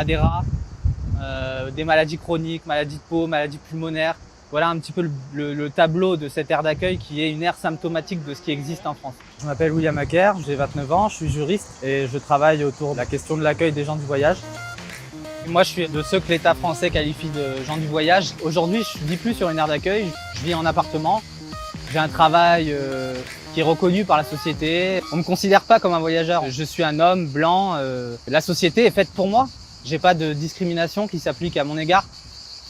a des rats, des maladies chroniques, maladies de peau, maladies pulmonaires. Voilà un petit peu le tableau de cette aire d'accueil qui est une aire symptomatique de ce qui existe en France. Je m'appelle William Acker, j'ai 29 ans, je suis juriste et je travaille autour de la question de l'accueil des gens du voyage. Moi, je suis de ceux que l'État français qualifie de gens du voyage. Aujourd'hui, je ne vis plus sur une aire d'accueil, je vis en appartement. J'ai un travail qui est reconnu par la société. On ne me considère pas comme un voyageur. Je suis un homme blanc. La société est faite pour moi. J'ai pas de discrimination qui s'applique à mon égard.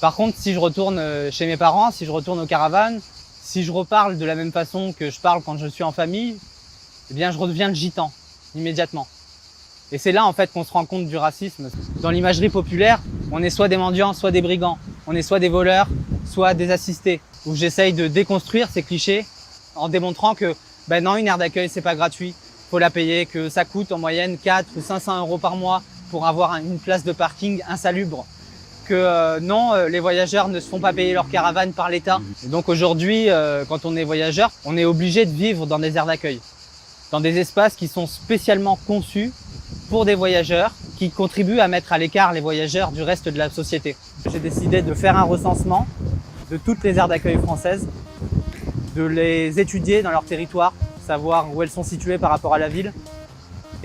Par contre, si je retourne chez mes parents, si je retourne aux caravanes, si je reparle de la même façon que je parle quand je suis en famille, eh bien, je redeviens le gitan, immédiatement. Et c'est là, en fait, qu'on se rend compte du racisme. Dans l'imagerie populaire, on est soit des mendiants, soit des brigands. On est soit des voleurs, soit des assistés. Où j'essaye de déconstruire ces clichés en démontrant que, ben non, une aire d'accueil, c'est pas gratuit. Faut la payer, que ça coûte en moyenne 4 ou 500 euros par mois pour avoir une place de parking insalubre. Que non, les voyageurs ne se font pas payer leur caravane par l'État. Et donc aujourd'hui, quand on est voyageur, on est obligé de vivre dans des aires d'accueil, dans des espaces qui sont spécialement conçus pour des voyageurs, qui contribuent à mettre à l'écart les voyageurs du reste de la société. J'ai décidé de faire un recensement de toutes les aires d'accueil françaises, de les étudier dans leur territoire, savoir où elles sont situées par rapport à la ville,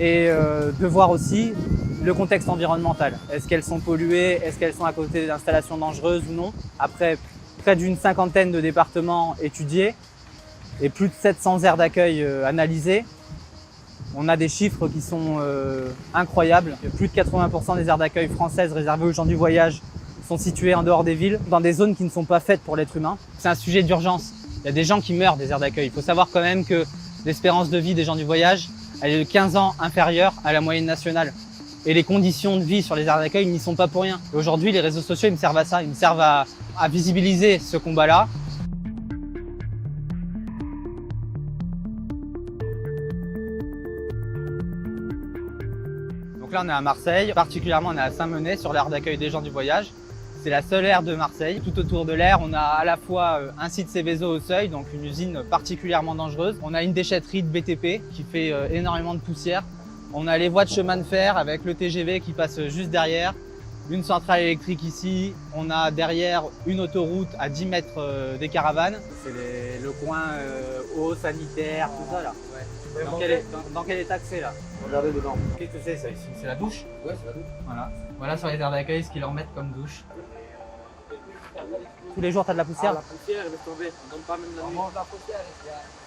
et de voir aussi le contexte environnemental. Est-ce qu'elles sont polluées? Est-ce qu'elles sont à côté d'installations dangereuses ou non? Après près d'une cinquantaine de départements étudiés et plus de 700 aires d'accueil analysées, on a des chiffres qui sont incroyables. Plus de 80% des aires d'accueil françaises réservées aux gens du voyage sont situées en dehors des villes, dans des zones qui ne sont pas faites pour l'être humain. C'est un sujet d'urgence. Il y a des gens qui meurent des aires d'accueil. Il faut savoir quand même que l'espérance de vie des gens du voyage, elle est de 15 ans inférieure à la moyenne nationale. Et les conditions de vie sur les aires d'accueil n'y sont pas pour rien. Aujourd'hui, les réseaux sociaux, ils me servent à ça. Ils me servent à visibiliser ce combat-là. Donc là, on est à Marseille. Particulièrement, on est à Saint-Menet, sur l'aire d'accueil des gens du voyage. C'est la seule aire de Marseille. Tout autour de l'aire, on a à la fois un site Seveso au Seuil, donc une usine particulièrement dangereuse. On a une déchetterie de BTP qui fait énormément de poussière. On a les voies de chemin de fer avec le TGV qui passe juste derrière, une centrale électrique ici. On a derrière une autoroute à 10 mètres des caravanes. C'est le coin eau, sanitaire, tout ça là. Ouais. Dans quel état que c'est là? Regardez dedans. Qu'est-ce que c'est ça ici? C'est la douche? Ouais, c'est la douche. Voilà sur les aires d'accueil ce qu'ils leur mettent comme douche. Tous les jours t'as de la poussière? La poussière, elle va tomber. On donne pas même la nuit. On mange la poussière,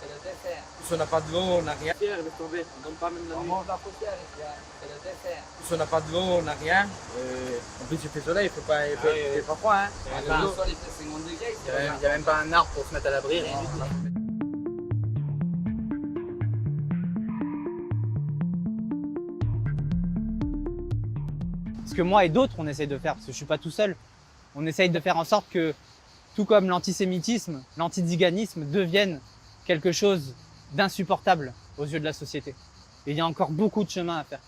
c'est le dessert. Si on n'a pas de l'eau, on n'a rien. La poussière, elle va tomber. On donne pas même la On nuit. mange la poussière, c'est le dessert. Si on n'a pas de l'eau, on n'a rien. En plus, il fait soleil, il fait pas froid. Hein. Quand le sol il fait 50 degrés, Il n'y a même pas un arbre pour se mettre à l'abri, rien du tout. Ce que moi et d'autres on essaye de faire, parce que je suis pas tout seul, on essaye de faire en sorte que, tout comme l'antisémitisme, l'antiziganisme deviennent quelque chose d'insupportable aux yeux de la société. Et il y a encore beaucoup de chemin à faire.